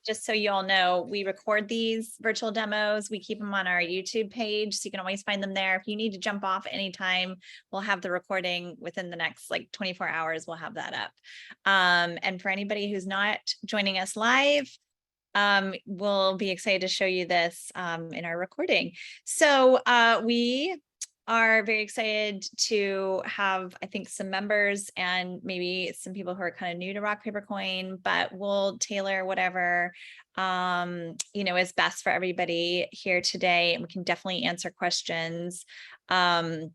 just so you all know, we record these virtual demos. We keep them on our YouTube page, so you can always find them there. If you need to jump off anytime, we'll have the recording within the next like 24 hours. We'll have that up. And for anybody who's not joining us live, we'll be excited to show you this in our recording. So we are very excited to have, I think, some members and maybe some people who are kind of new to rock, paper, coin, but we'll tailor whatever, is best for everybody here today. And we can definitely answer questions. I'm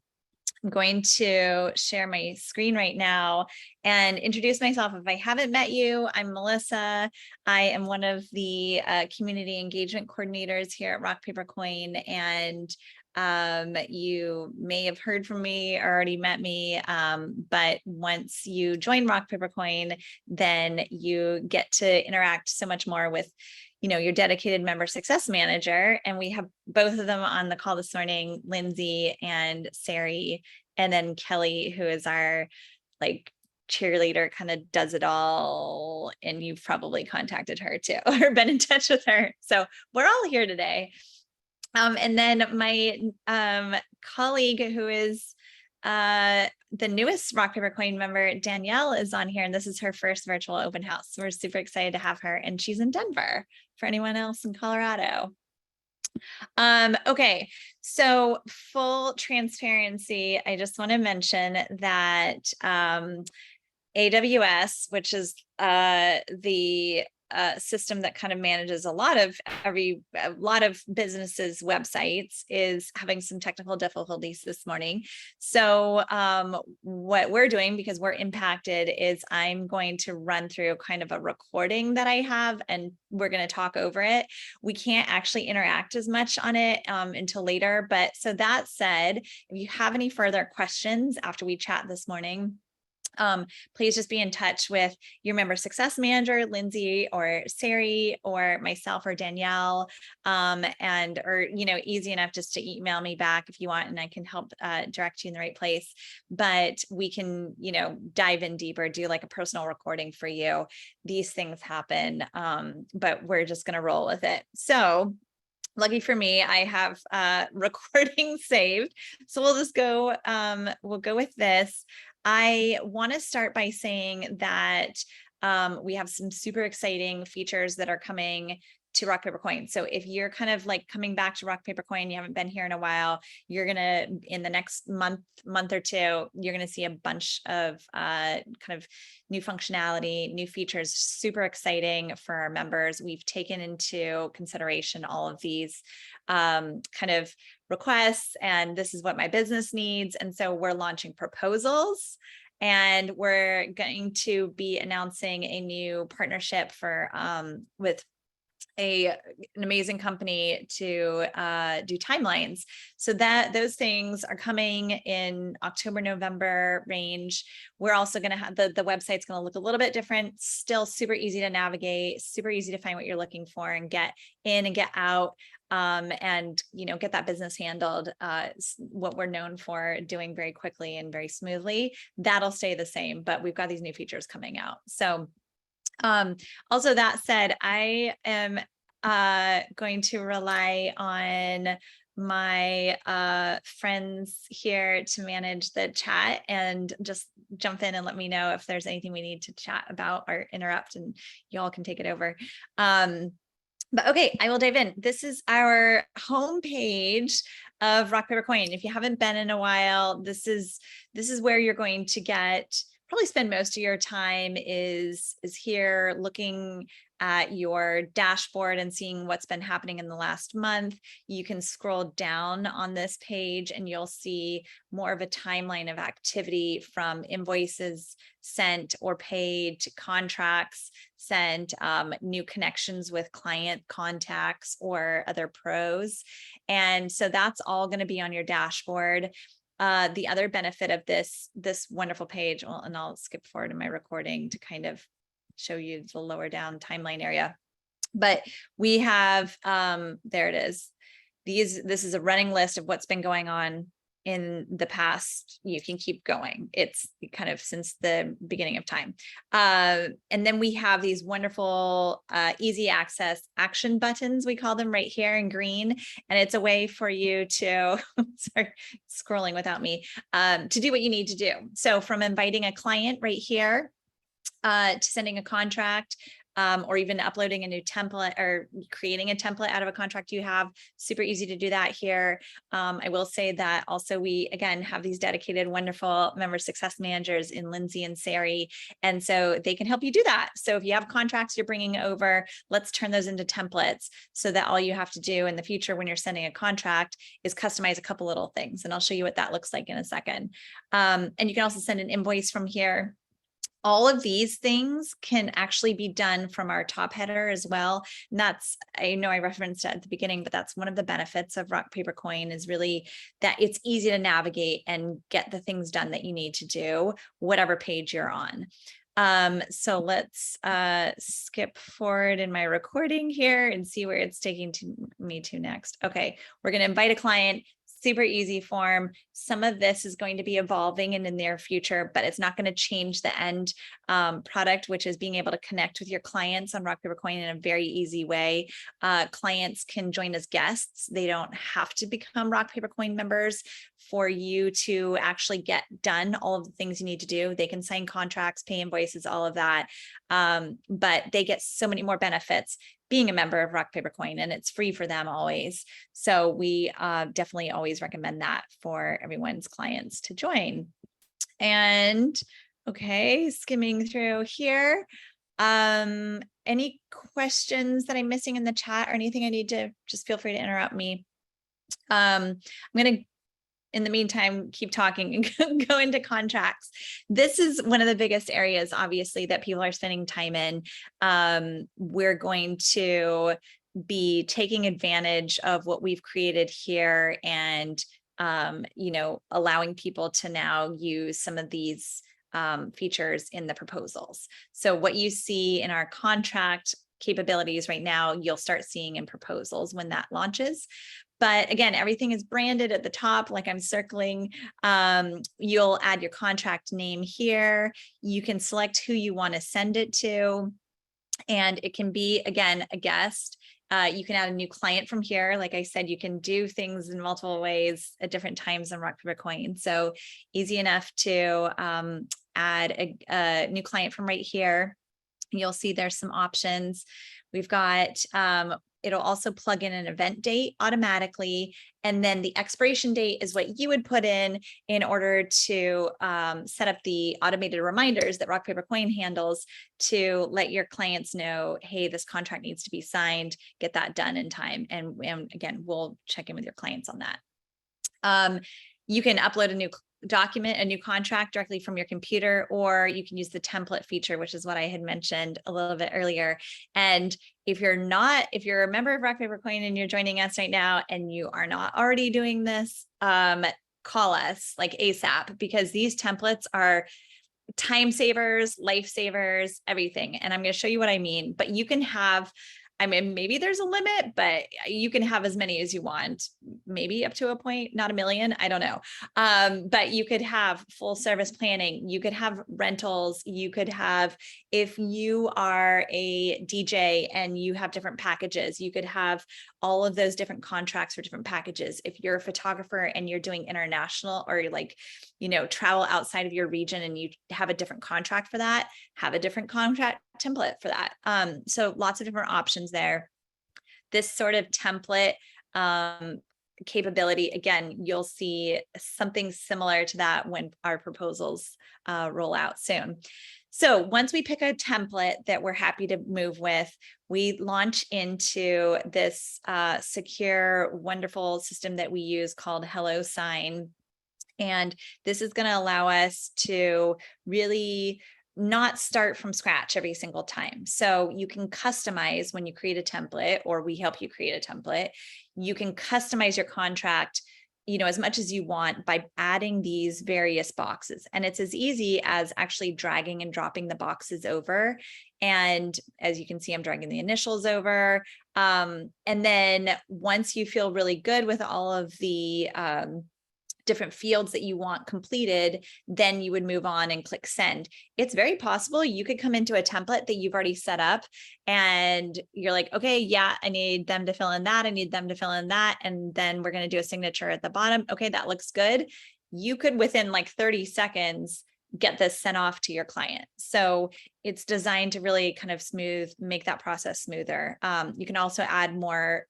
going to share my screen right now and introduce myself. If I haven't met you, I'm Melissa. I am one of the community engagement coordinators here at Rock, Paper, Coin, and you may have heard from me or already met me, but once you join Rock, Paper, Coin, then you get to interact so much more with your dedicated member success manager. And we have both of them on the call this morning, Lindsay and Sari, and then Kelly, who is our cheerleader, kind of does it all. And you've probably contacted her too, or been in touch with her. So we're all here today. And then my colleague, who is the newest Rock, Paper, Coin member, Danielle, is on here, and this is her first virtual open house. So we're super excited to have her, and she's in Denver for anyone else in Colorado. Okay, so full transparency, I just want to mention that AWS, which is the system that kind of manages a lot of businesses' websites, is having some technical difficulties this morning. So what we're doing, because we're impacted, is I'm going to run through kind of a recording that I have, and we're going to talk over it. We can't actually interact as much on it until later. But so that said, if you have any further questions after we chat this morning, please just be in touch with your member success manager, Lindsay or Sari, or myself or Danielle, or easy enough just to email me back if you want, and I can help direct you in the right place. But we can, dive in deeper, do like a personal recording for you. These things happen, but we're just going to roll with it. So lucky for me, I have recording saved. So we'll just go, we'll go with this. I want to start by saying that we have some super exciting features that are coming to Rock, Paper, Coin. So if you're kind of like coming back to Rock, Paper, Coin, you haven't been here in a while, you're going to, in the next month or two, you're going to see a bunch of kind of new functionality, new features, super exciting for our members. We've taken into consideration all of these kind of requests, and this is what my business needs. And so we're launching proposals, and we're going to be announcing a new partnership for with an amazing company to do timelines. So that those things are coming in October, November range. We're also going to have the website's going to look a little bit different, still super easy to navigate, super easy to find what you're looking for and get in and get out. And get that business handled, what we're known for doing very quickly and very smoothly. That'll stay the same, but we've got these new features coming out. So also, that said, I am going to rely on my friends here to manage the chat, and just jump in and let me know if there's anything we need to chat about or interrupt, and you all can take it over. But okay, I will dive in. This is our homepage of Rock, Paper, Coin. If you haven't been in a while, this is where you're going to probably spend most of your time is here, looking at your dashboard and seeing what's been happening in the last month. You can scroll down on this page and you'll see more of a timeline of activity, from invoices sent or paid to contracts sent, new connections with client contacts or other pros. And so that's all going to be on your dashboard. The other benefit of this wonderful page, and I'll skip forward in my recording to kind of show you the lower down timeline area, but we have, there it is. This is a running list of what's been going on in the past, you can keep going. It's kind of since the beginning of time. And then we have these wonderful, easy access action buttons. We call them right here in green. And it's a way for you to, sorry, scrolling without me, to do what you need to do. So from inviting a client right here, to sending a contract, or even uploading a new template or creating a template out of a contract you have, super easy to do that here. I will say that also we, again, have these dedicated, wonderful member success managers in Lindsay and Sari. And so they can help you do that. So if you have contracts you're bringing over, let's turn those into templates so that all you have to do in the future when you're sending a contract is customize a couple little things. And I'll show you what that looks like in a second. And you can also send an invoice from here. All of these things can actually be done from our top header as well. And that's, I know I referenced it at the beginning, but that's one of the benefits of Rock, Paper, Coin is really that it's easy to navigate and get the things done that you need to do, whatever page you're on. So let's skip forward in my recording here and see where it's taking me to next. Okay, we're going to invite a client. Super easy form. Some of this is going to be evolving in the near future, but it's not going to change the end product, which is being able to connect with your clients on Rock, Paper, Coin in a very easy way. Clients can join as guests. They don't have to become Rock, Paper, Coin members for you to actually get done all of the things you need to do. They can sign contracts, pay invoices, all of that. But they get so many more benefits being a member of Rock, Paper, Coin, and it's free for them always. So we definitely always recommend that for everyone's clients to join. And okay, skimming through here. Any questions that I'm missing in the chat or anything I need to, just feel free to interrupt me. I'm going to, in the meantime, keep talking and go into contracts. This is one of the biggest areas, obviously, that people are spending time in. We're going to be taking advantage of what we've created here and, allowing people to now use some of these features in the proposals. So what you see in our contract capabilities right now, you'll start seeing in proposals when that launches. But again, everything is branded at the top, like I'm circling. You'll add your contract name here. You can select who you want to send it to. And it can be, again, a guest. You can add a new client from here. Like I said, you can do things in multiple ways at different times on Rock, Paper, Coin. So easy enough to add a new client from right here. You'll see there's some options. We've got, it'll also plug in an event date automatically. And then the expiration date is what you would put in order to set up the automated reminders that Rock, Paper, Coin handles to let your clients know, hey, this contract needs to be signed, get that done in time. And again, we'll check in with your clients on that. You can upload a new document, a new contract directly from your computer, or you can use the template feature, which is what I had mentioned a little bit earlier. And if you're a member of Rock, Paper, Coin and you're joining us right now and you are not already doing this, call us like ASAP, because these templates are time savers, life savers, everything. And I'm going to show you what I mean, but you can have, I mean, maybe there's a limit, but you can have as many as you want, maybe up to a point, not a million, I don't know. But you could have full service planning. You could have rentals. You could have, if you are a DJ and you have different packages, you could have all of those different contracts for different packages. If you're a photographer and you're doing international or like, travel outside of your region and you have a different contract for that, have a different contract template for that. So lots of different options there. This sort of template capability, again, you'll see something similar to that when our proposals roll out soon. So once we pick a template that we're happy to move with, we launch into this secure, wonderful system that we use called HelloSign. And this is going to allow us to really not start from scratch every single time. So you can customize when you create a template, or we help you create a template. You can customize your contract, as much as you want by adding these various boxes. And it's as easy as actually dragging and dropping the boxes over. And as you can see, I'm dragging the initials over. And then once you feel really good with all of the different fields that you want completed, then you would move on and click send. It's very possible you could come into a template that you've already set up and you're like, okay, yeah, I need them to fill in that. I need them to fill in that. And then we're going to do a signature at the bottom. Okay, that looks good. You could, within like 30 seconds, get this sent off to your client. So it's designed to really kind of make that process smoother. You can also add more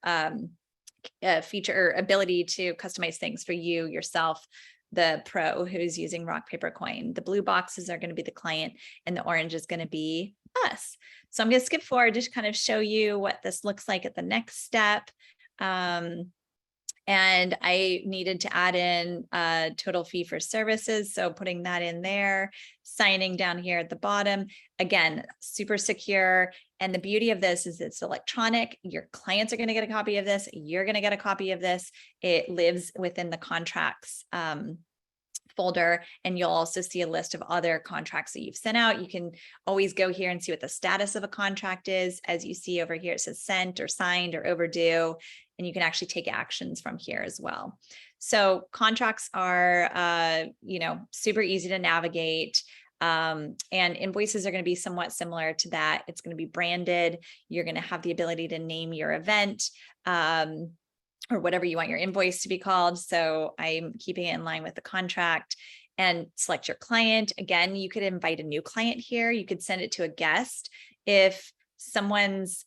feature or ability to customize things for you yourself, the pro who's using rock, paper, coin. The blue boxes are going to be the client and the orange is going to be us. So I'm going to skip forward to kind of show you what this looks like at the next step. And I needed to add in a total fee for services. So putting that in there, signing down here at the bottom, again, super secure. And the beauty of this is it's electronic. Your clients are going to get a copy of this. You're going to get a copy of this. It lives within the contracts folder, and you'll also see a list of other contracts that you've sent out. You can always go here and see what the status of a contract is. As you see over here, it says sent or signed or overdue, and you can actually take actions from here as well. So contracts are, super easy to navigate. And invoices are going to be somewhat similar to that. It's going to be branded. You're going to have the ability to name your event, or whatever you want your invoice to be called. So I'm keeping it in line with the contract, and select your client. Again, you could invite a new client here. You could send it to a guest. If someone's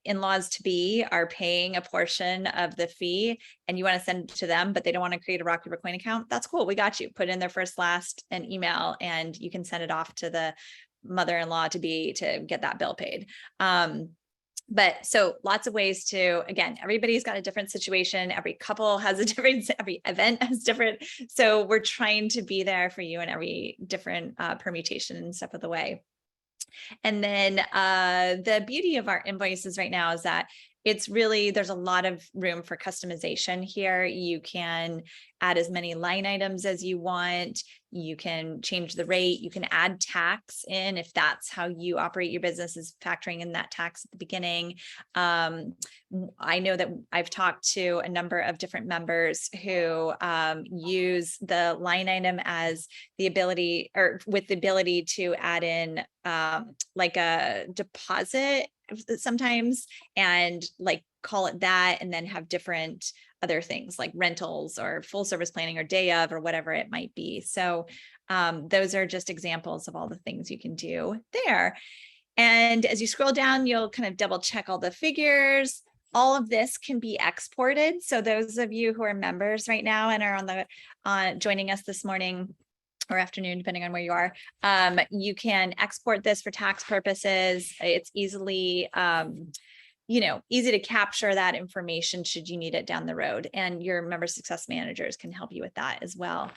in-laws to be are paying a portion of the fee and you want to send it to them, but they don't want to create a rock, paper, coin account, that's cool. We got you. Put in their first, last, and email, and you can send it off to the mother-in-law to be to get that bill paid. But so lots of ways to, again, everybody's got a different situation. Every couple has a different, every event has different. So we're trying to be there for you in every different permutation and step of the way. And then the beauty of our invoices right now is that it's really, there's a lot of room for customization here. You can add as many line items as you want. You can change the rate. You can add tax in if that's how you operate your business, is factoring in that tax at the beginning. I know that I've talked to a number of different members who use the line item as the ability, or with the ability to add in like a deposit sometimes, and like call it that, and then have different other things like rentals or full service planning or day of or whatever it might be. So those are just examples of all the things you can do there. And as you scroll down, you'll kind of double check all the figures. All of this can be exported. So those of you who are members right now and are joining us this morning or afternoon, depending on where you are, you can export this for tax purposes. It's easily, easy to capture that information should you need it down the road. And your member success managers can help you with that as well.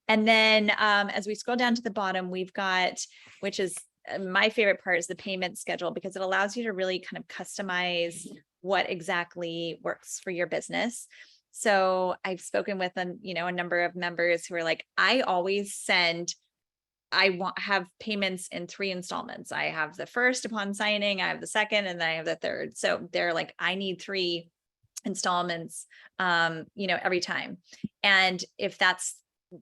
And then as we scroll down to the bottom, we've got, which is my favorite part, is the payment schedule, because it allows you to really kind of customize what exactly works for your business. So I've spoken with a number of members who are like, I have payments in 3 installments. I have the first upon signing, I have the second, and then I have the third. So they're like, I need 3 installments, every time. And if that's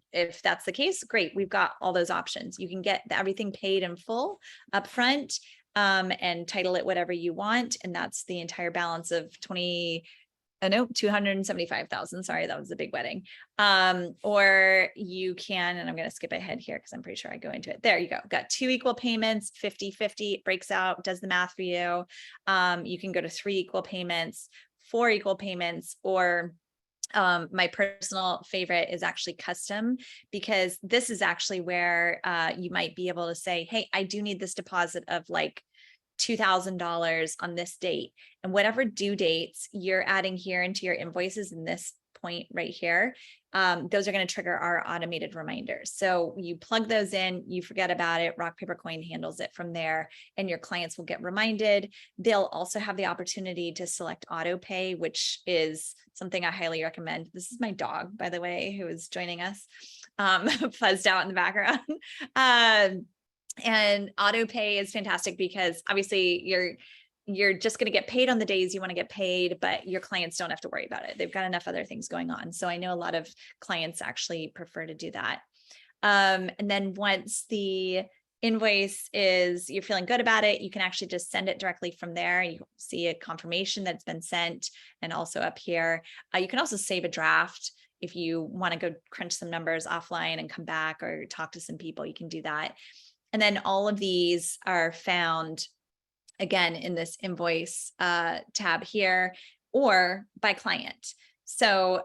the case, great. We've got all those options. You can get everything paid in full upfront, and title it whatever you want. And that's the entire balance of 275,000. Sorry, that was a big wedding. Or you can, and I'm going to skip ahead here because I'm pretty sure I go into it. There you go. Got 2 equal payments, 50-50. It breaks out, does the math for you. You can go to 3 equal payments, 4 equal payments, or my personal favorite is actually custom, because this is actually where you might be able to say, hey, I do need this deposit of like $2,000 on this date, and whatever due dates you're adding here into your invoices in this point right here, those are going to trigger our automated reminders. So you plug those in, you forget about it, rock, paper, coin handles it from there, and your clients will get reminded. They'll also have the opportunity to select auto pay, which is something I highly recommend. This is my dog, by the way, who is joining us, fuzzed out in the background. And auto pay is fantastic because obviously you're just going to get paid on the days you want to get paid, but your clients don't have to worry about it. They've got enough other things going on. So I know a lot of clients actually prefer to do that. And then once the invoice is, you're feeling good about it, you can actually just send it directly from there. You see a confirmation that's been sent. And also up here, you can also save a draft. If you want to go crunch some numbers offline and come back or talk to some people, you can do that. And then all of these are found again in this invoice tab here, or by client. So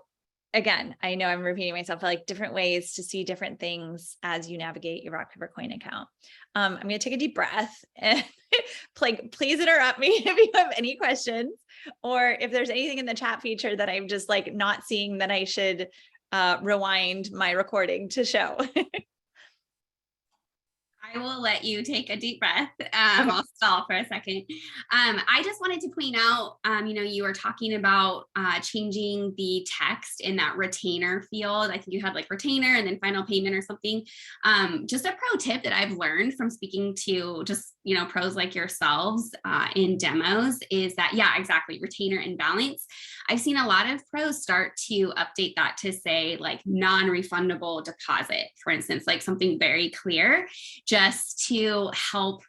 again, I know I'm repeating myself, but like different ways to see different things as you navigate your rock, paper, coin account. I'm going to take a deep breath and please interrupt me if you have any questions, or if there's anything in the chat feature that I'm just like not seeing that I should rewind my recording to show. I will let you take a deep breath. I'll stall for a second. I just wanted to point out, you were talking about changing the text in that retainer field. I think you had like retainer and then final payment or something. Just a pro tip that I've learned from speaking to just, pros like yourselves in demos is that, yeah, exactly, retainer and balance. I've seen a lot of pros start to update that to say like non-refundable deposit, for instance, like something very clear, just to help,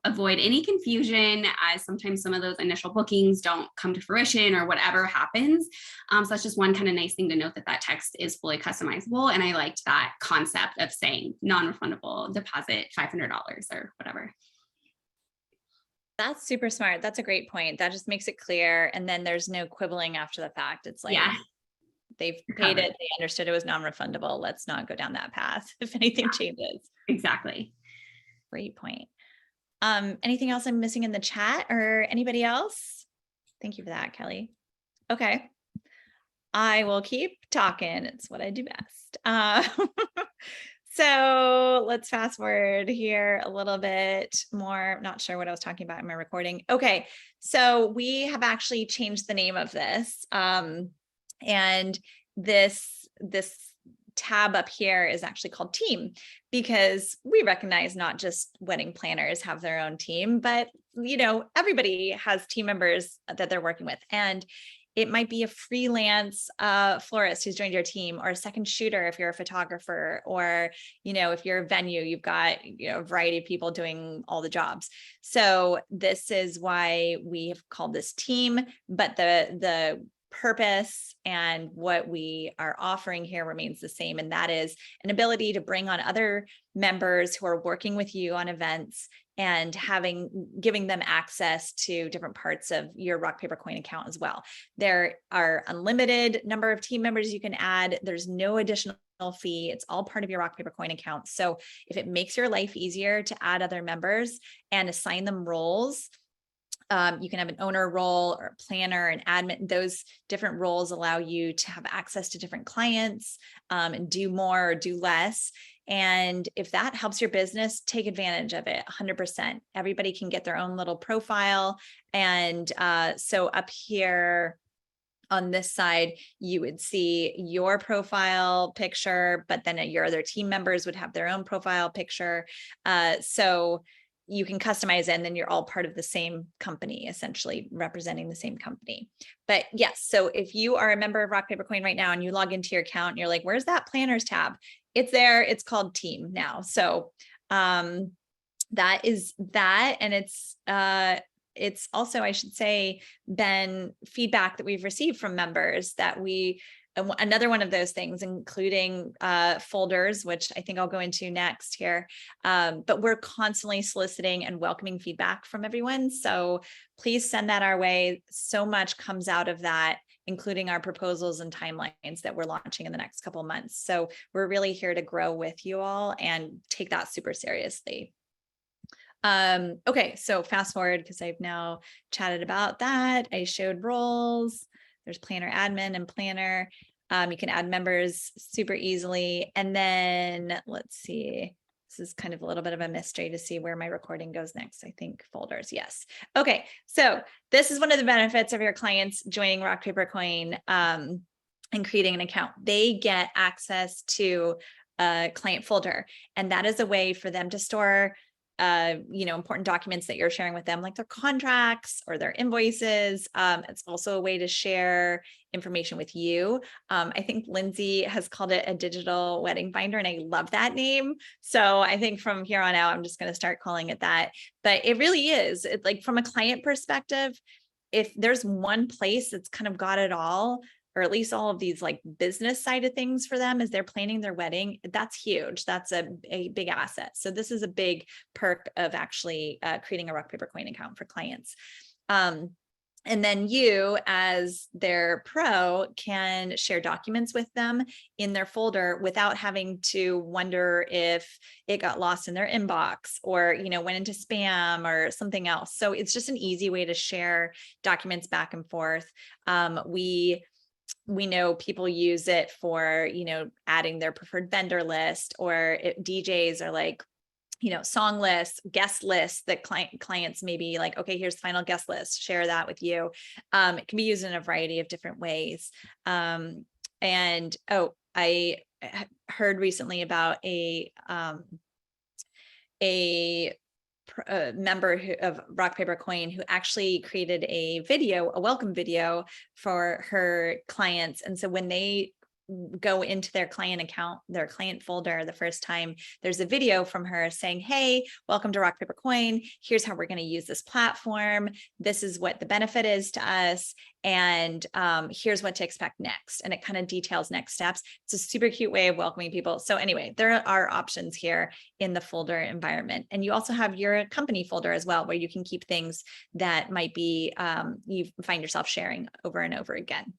avoid any confusion, as sometimes some of those initial bookings don't come to fruition or whatever happens. So that's just one kind of nice thing to note, that text is fully customizable. And I liked that concept of saying non-refundable deposit, $500 or whatever. That's super smart. That's a great point. That just makes it clear. And then there's no quibbling after the fact. It's like, yeah, they've paid it. They understood it was non-refundable. Let's not go down that path if anything changes. Exactly. Great point. Anything else I'm missing in the chat, or anybody else? Thank you for that, Kelly. Okay. I will keep talking. It's what I do best. So let's fast forward here a little bit more. I'm not sure what I was talking about in my recording. Okay. So we have actually changed the name of this. And this tab up here is actually called Team, because we recognize not just wedding planners have their own team, but everybody has team members that they're working with. And it might be a freelance florist who's joined your team, or a second shooter if you're a photographer, or, if you're a venue, you've got, a variety of people doing all the jobs. So this is why we have called this Team, but the purpose and what we are offering here remains the same. And that is an ability to bring on other members who are working with you on events and giving them access to different parts of your rock, paper, coin account as well. There are unlimited number of team members you can add. There's no additional fee. It's all part of your rock, paper, coin account. So if it makes your life easier to add other members and assign them roles, you can have an owner role or a planner, an admin. Those different roles allow you to have access to different clients and do more or do less. And if that helps your business, take advantage of it 100%. Everybody can get their own little profile. And so up here on this side, you would see your profile picture, but then your other team members would have their own profile picture. So you can customize it, and then you're all part of the same company, essentially representing the same company. But yes, so if you are a member of Rock Paper Coin right now and you log into your account and you're like, where's that planners tab? It's there. It's called Team now. So that is that. And it's also, I should say, been feedback that we've received from members that another one of those things, including folders, which I think I'll go into next here. But we're constantly soliciting and welcoming feedback from everyone. So please send that our way. So much comes out of that, including our proposals and timelines that we're launching in the next couple of months. So we're really here to grow with you all and take that super seriously. Okay, so fast forward, because I've now chatted about that. I showed roles. There's planner, admin, and planner. You can add members super easily. And then let's see, this is kind of a little bit of a mystery to see where my recording goes next. I think folders, yes. Okay, so this is one of the benefits of your clients joining Rock Paper Coin and creating an account. They get access to a client folder, and that is a way for them to store important documents that you're sharing with them, like their contracts or their invoices. It's also a way to share information with you. I think Lindsay has called it a digital wedding binder, and I love that name. So I think from here on out, I'm just going to start calling it that. But it really is, like from a client perspective, if there's one place that's kind of got it all, or at least all of these like business side of things for them as they're planning their wedding, that's huge. That's a big asset. So this is a big perk of actually creating a rock, paper, coin account for clients. And then you, as their pro, can share documents with them in their folder without having to wonder if it got lost in their inbox or, went into spam or something else. So it's just an easy way to share documents back and forth. We know people use it for, adding their preferred vendor list, or DJs are like, song lists, guest lists that clients may be like, okay, here's the final guest list, share that with you. It can be used in a variety of different ways. I heard recently about a member of Rock Paper Coin who actually created a welcome video for her clients. And so when they go into their client account, their client folder the first time, there's a video from her saying, hey, welcome to Rock Paper Coin. Here's how we're going to use this platform. This is what the benefit is to us. And here's what to expect next. And it kind of details next steps. It's a super cute way of welcoming people. So anyway, there are options here in the folder environment. And you also have your company folder as well, where you can keep things that might be, you find yourself sharing over and over again.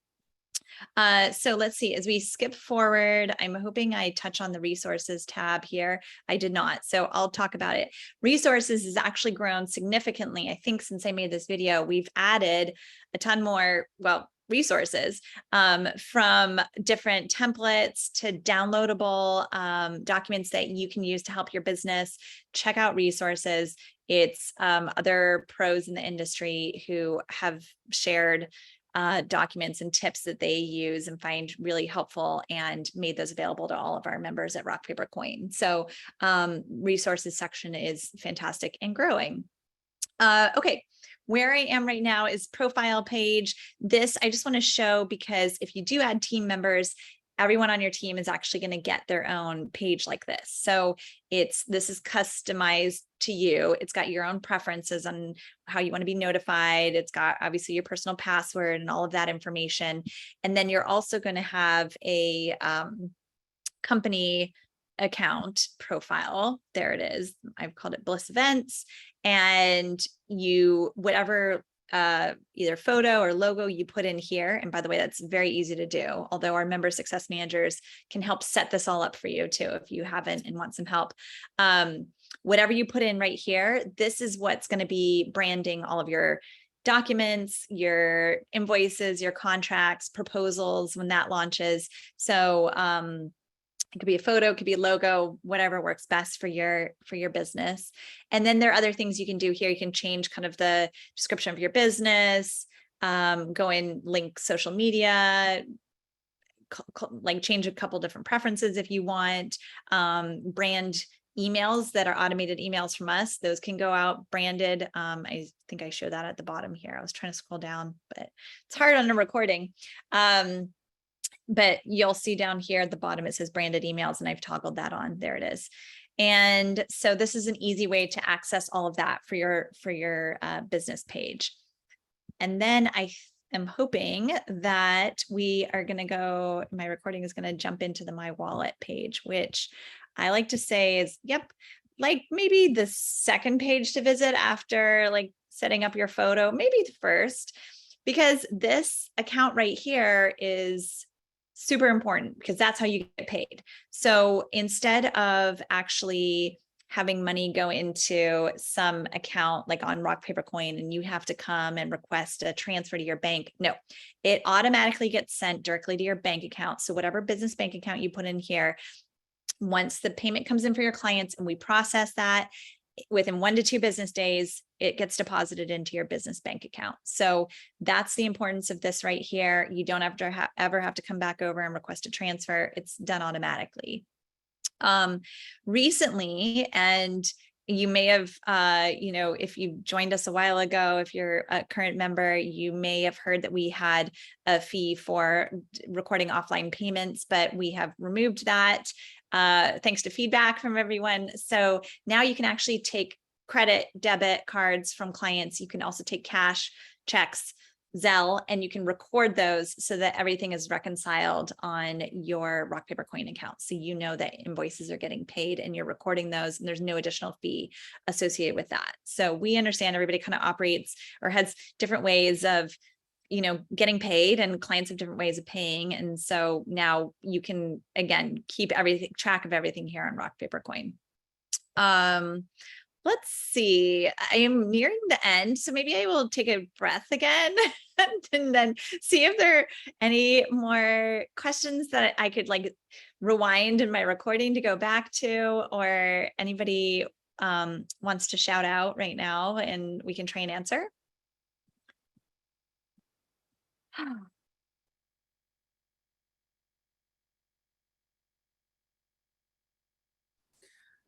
So let's see, as we skip forward, I'm hoping I touch on the resources tab here. I did not, so I'll talk about it. Resources has actually grown significantly. I think since I made this video, we've added a ton more, resources, from different templates to downloadable documents that you can use to help your business. Check out resources. It's other pros in the industry who have shared documents and tips that they use and find really helpful, and made those available to all of our members at Rock Paper Coin. So resources section is fantastic and growing. Okay, where I am right now is profile page. This I just want to show because if you do add team members, everyone on your team is actually going to get their own page like this. So this is customized to you. It's got your own preferences on how you want to be notified. It's got obviously your personal password and all of that information. And then you're also going to have a company account profile. There it is. I've called it Bliss Events. And whatever either photo or logo you put in here. And by the way, that's very easy to do. Although our member success managers can help set this all up for you too, if you haven't and want some help. Whatever you put in right here, this is what's going to be branding all of your documents, your invoices, your contracts, proposals when that launches. So, it could be a photo, it could be a logo, whatever works best for your business. And then there are other things you can do here. You can change kind of the description of your business, go in, link social media, like change a couple different preferences if you want, brand emails that are automated emails from us. Those can go out branded. I think I show that at the bottom here. I was trying to scroll down, but it's hard on a recording. But you'll see down here at the bottom, it says branded emails, and I've toggled that on. There it is. And so this is an easy way to access all of that for your business page. And then I am hoping that we are going to go, my recording is going to jump into the My Wallet page, which I like to say is, like maybe the second page to visit after like setting up your photo, maybe the first, because this account right here is super important because that's how you get paid. So instead of actually having money go into some account like on Rock Paper Coin and you have to come and request a transfer to your bank, no, it automatically gets sent directly to your bank account. So whatever business bank account you put in here, once the payment comes in for your clients and we process that, within 1 to 2 business days, it gets deposited into your business bank account. So that's the importance of this right here. You don't have to ever have to come back over and request a transfer. It's done automatically. Recently, and you may have, if you joined us a while ago, if you're a current member, you may have heard that we had a fee for recording offline payments, but we have removed that thanks to feedback from everyone. So now you can actually take credit, debit cards from clients. You can also take cash, checks, Zelle, and you can record those so that everything is reconciled on your rock, paper, coin account. So you know that invoices are getting paid and you're recording those, and there's no additional fee associated with that. So we understand everybody kind of operates or has different ways of, getting paid, and clients have different ways of paying. And so now you can, again, keep track of everything here on rock, paper, coin. Let's see, I am nearing the end, so maybe I will take a breath again and then see if there are any more questions that I could rewind in my recording to go back to, or anybody wants to shout out right now and we can try and answer.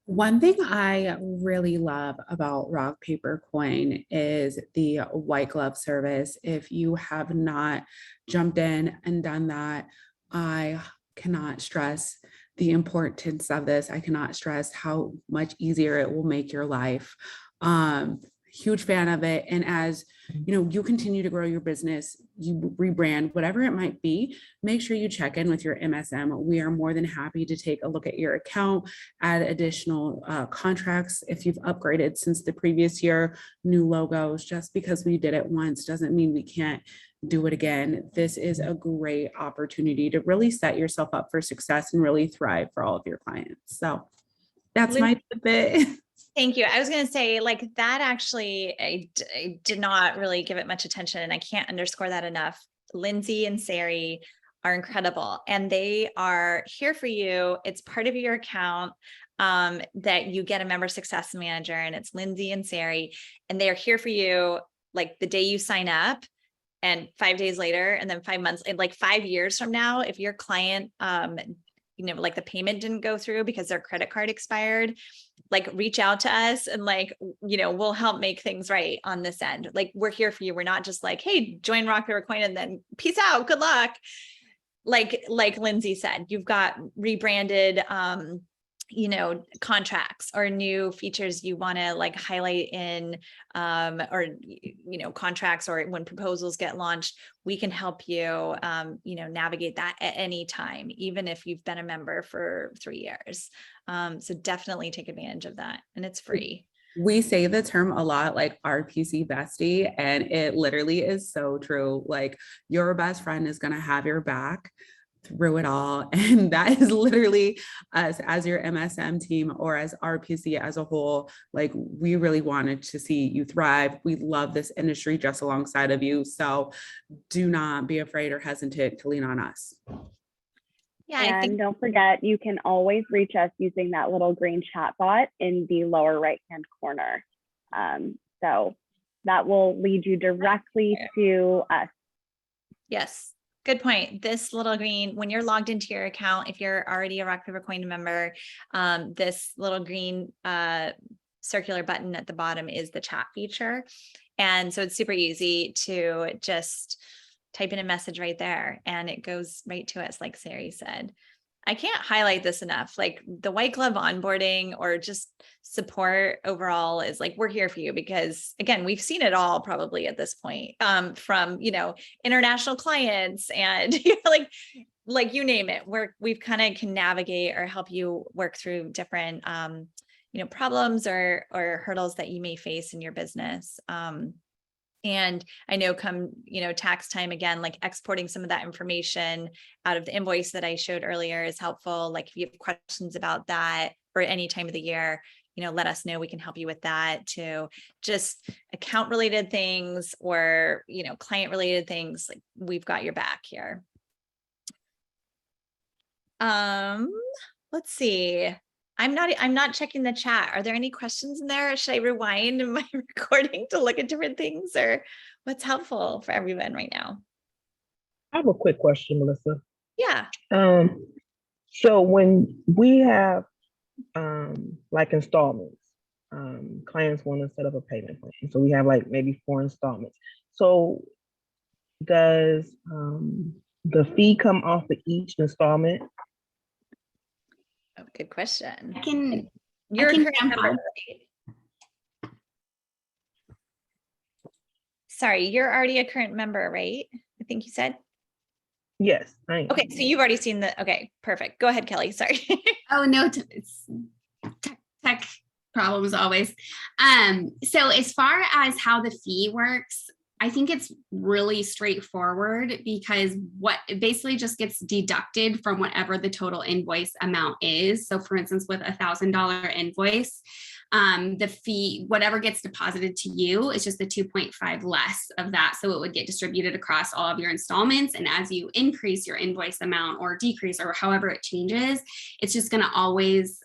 One thing I really love about Rock Paper Coin is the white glove service. If you have not jumped in and done that, I cannot stress the importance of this. I cannot stress how much easier it will make your life. Huge fan of it. And as you continue to grow your business, you rebrand, whatever it might be, make sure you check in with your MSM. We are more than happy to take a look at your account, add additional contracts if you've upgraded since the previous year, new logos. Just because we did it once doesn't mean we can't do it again. This is a great opportunity to really set yourself up for success and really thrive for all of your clients. So that's my bit. Thank you. I was going to say, that actually, I did not really give it much attention, and I can't underscore that enough. Lindsay and Sari are incredible, and they are here for you. It's part of your account that you get a member success manager, and it's Lindsay and Sari, and they are here for you the day you sign up, and 5 days later, and then 5 months, and 5 years from now, if your client, the payment didn't go through because their credit card expired, reach out to us and we'll help make things right on this end. We're here for you. We're not just hey, join Rock Paper Coin and then peace out, good luck. Like Lindsay said, you've got rebranded contracts or new features you want to highlight in or contracts, or when proposals get launched, we can help you navigate that at any time, even if you've been a member for 3 years. So definitely take advantage of that, and it's free. We say the term a lot, RPC bestie, and it literally is so true. Your best friend is going to have your back through it all. And that is literally us as your MSM team, or as RPC as a whole. We really wanted to see you thrive. We love this industry just alongside of you. So do not be afraid or hesitant to lean on us. Yeah, and don't forget, you can always reach us using that little green chat bot in the lower right-hand corner. So that will lead you directly to us. Yes. Good point. This little green, when you're logged into your account, if you're already a Rock Paper Coin member, this little green circular button at the bottom is the chat feature. And so it's super easy to just type in a message right there and it goes right to us, like Sari said. I can't highlight this enough. The white glove onboarding or just support overall is we're here for you, because again, we've seen it all probably at this point, from, international clients and you name it, we've kind of can navigate or help you work through different, problems or hurdles that you may face in your business. And I know come, tax time again, exporting some of that information out of the invoice that I showed earlier is helpful. If you have questions about that or any time of the year, let us know. We can help you with that too. Just account related things or, client related things. We've got your back here. Let's see. I'm not checking the chat. Are there any questions in there? Should I rewind my recording to look at different things, or what's helpful for everyone right now? I have a quick question, Melissa. Yeah. So when we have installments, clients want to set up a payment plan. So we have like maybe 4 installments. So does the fee come off of each installment? Oh, good question. I can You're a current jump member, on. right? Sorry, you're already a current member, right? I think you said. Yes, I am. Okay, so you've already seen the, okay, perfect. Go ahead, Kelly, sorry. Oh, no, it's tech problems always. So as far as how the fee works, I think it's really straightforward because what it basically just gets deducted from whatever the total invoice amount is. So for instance, with $1,000 invoice, the fee, whatever gets deposited to you is just the 2.5 less of that. So it would get distributed across all of your installments. And as you increase your invoice amount or decrease or however it changes, it's just going to always,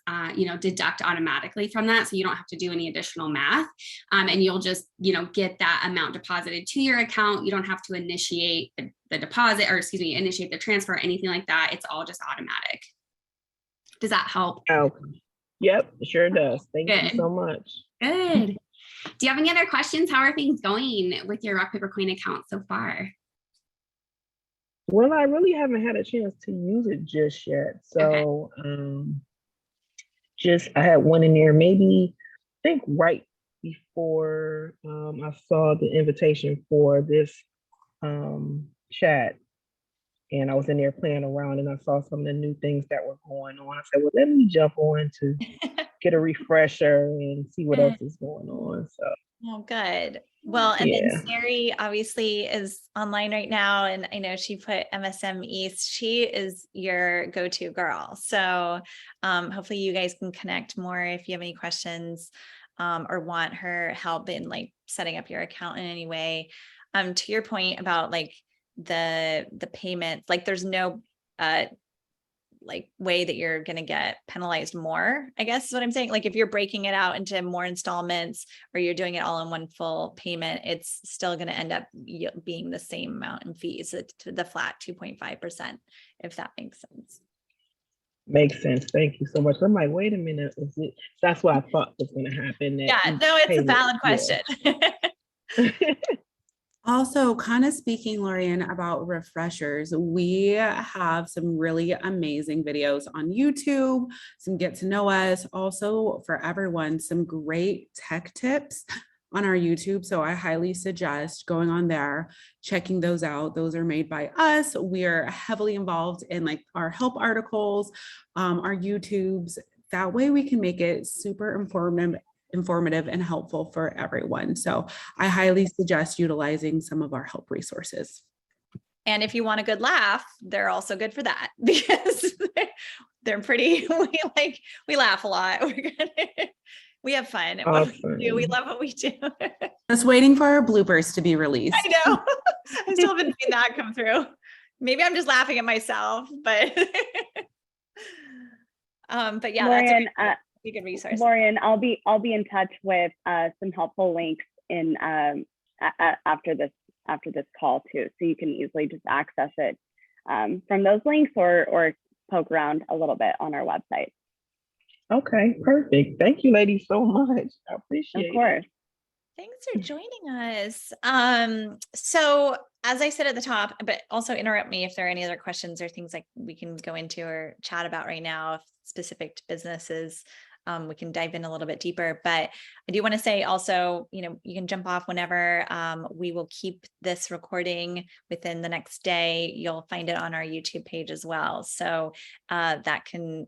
deduct automatically from that. So you don't have to do any additional math. And you'll just, get that amount deposited to your account. You don't have to initiate the deposit or initiate the transfer or anything like that. It's all just automatic. Does that help? Okay. Yep, it sure does. Thank you Good. so much. Good. Do you have any other questions? How are things going with your rock, paper, coin account so far? Well, I really haven't had a chance to use it just yet. So I had one in there maybe, I think right before I saw the invitation for this chat. And I was in there playing around and I saw some of the new things that were going on. I said, well, let me jump on to get a refresher and see what else is going on. So. Oh, good. Well, and then Sari obviously is online right now. And I know she put MSM East. She is your go-to girl. So hopefully you guys can connect more if you have any questions or want her help in like setting up your account in any way. To your point about like the payment, like there's no like way that you're going to get penalized more, I guess is what I'm saying. Like if you're breaking it out into more installments or you're doing it all in one full payment, it's still going to end up being the same amount in fees, the flat 2.5%, if that makes sense. Makes sense. Thank you so much. I'm like, wait a minute. That's what I thought was going to happen. Yeah, no, it's a valid question. Also, kind of speaking, Lorian, about refreshers, we have some really amazing videos on YouTube, some get to know us, also for everyone, some great tech tips on our YouTube. So I highly suggest going on there, checking those out. Those are made by us. We are heavily involved in like our help articles, our YouTubes. That way we can make it super informative and helpful for everyone. So I highly suggest utilizing some of our help resources. And if you want a good laugh, they're also good for that because they're pretty, we laugh a lot. We have fun at what we do. We love what we do. Just waiting for our bloopers to be released. I know. I still haven't seen that come through. Maybe I'm just laughing at myself, but yeah, Lorian, that's a good resource. Lorian, I'll be in touch with some helpful links in after this call too, so you can easily just access it from those links or poke around a little bit on our website. Okay, perfect. Thank you, ladies, so much. I appreciate it. Of course. Thanks for joining us. So as I said at the top, but also interrupt me if there are any other questions or things like we can go into or chat about right now, if specific to businesses, we can dive in a little bit deeper. But I do want to say also, you can jump off whenever. We will keep this recording within the next day. You'll find it on our YouTube page as well. So that can,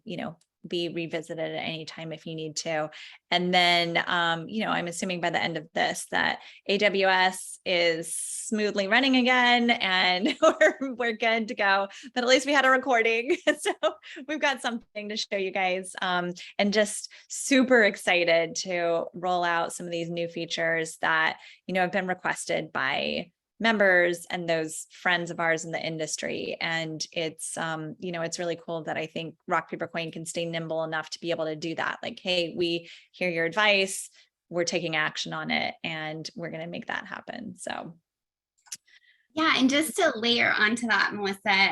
be revisited at any time if you need to. And then, I'm assuming by the end of this that AWS is smoothly running again and we're good to go, but at least we had a recording. So we've got something to show you guys, and just super excited to roll out some of these new features that, have been requested by members and those friends of ours in the industry. And it's, it's really cool that I think Rock Paper Coin can stay nimble enough to be able to do that. Like, hey, we hear your advice, we're taking action on it, and we're going to make that happen. So Yeah, and just to layer onto that, Melissa,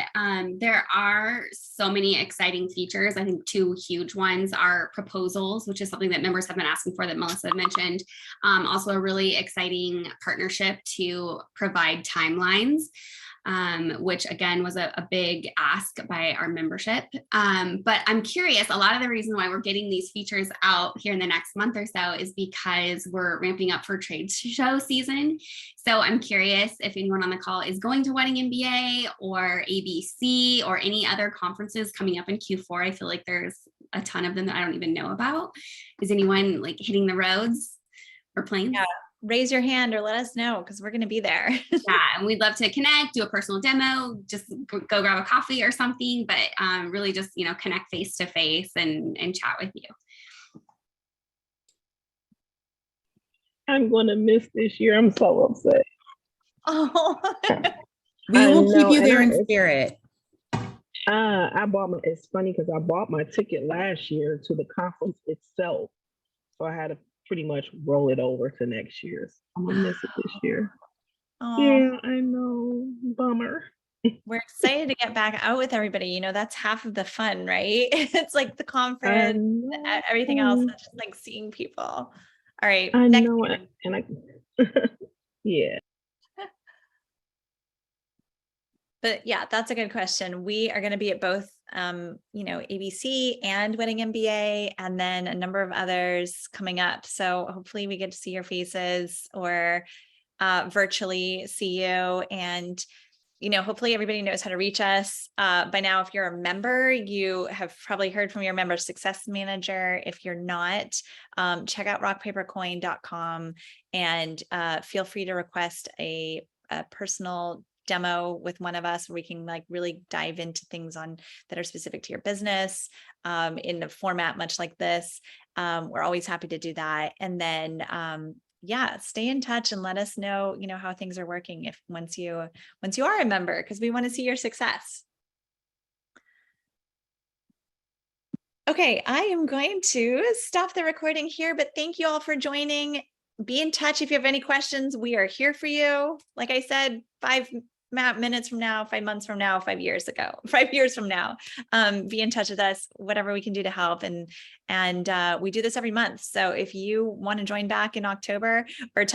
there are so many exciting features. I think two huge ones are proposals, which is something that members have been asking for that Melissa had mentioned. Also a really exciting partnership to provide timelines, which again was a big ask by our membership. But I'm curious, a lot of the reason why we're getting these features out here in the next month or so is because we're ramping up for trade show season. So I'm curious if anyone on the call is going to Wedding MBA or ABC or any other conferences coming up in Q4. I feel like there's a ton of them that I don't even know about. Is anyone like hitting the roads or planes? Yeah. Raise your hand or let us know because we're going to be there. Yeah, and we'd love to connect, do a personal demo, just go grab a coffee or something, but really just, you know, connect face to face and chat with you. I'm going to miss this year. I'm so upset. Oh, We will keep you there in it's- spirit. It's funny because I bought my ticket last year to the conference itself. So I had to pretty much roll it over to next year. So I'm gonna miss it this year. oh, Yeah, I know. Bummer. we're excited to get back out with everybody. You know, that's half of the fun, right? It's like the conference, everything else, is just like seeing people. All right. I next know. year. And I, yeah. But yeah, that's a good question. We are going to be at both, you know, ABC and Wedding MBA, and then a number of others coming up. So hopefully we get to see your faces or virtually see you. And, you know, hopefully everybody knows how to reach us. By now, if you're a member, you have probably heard from your member success manager. If you're not, check out rockpapercoin.com and feel free to request a personal demo with one of us where we can like really dive into things on that are specific to your business in a format much like this. We're always happy to do that. And then yeah, stay in touch and let us know, you know, how things are working if once you are a member, because we want to see your success. Okay, I am going to stop the recording here, but thank you all for joining. Be in touch if you have any questions. We are here for you. Like I said, 5 minutes from now, 5 months from now, 5 years from now, be in touch with us, whatever we can do to help. And we do this every month. So if you want to join back in October or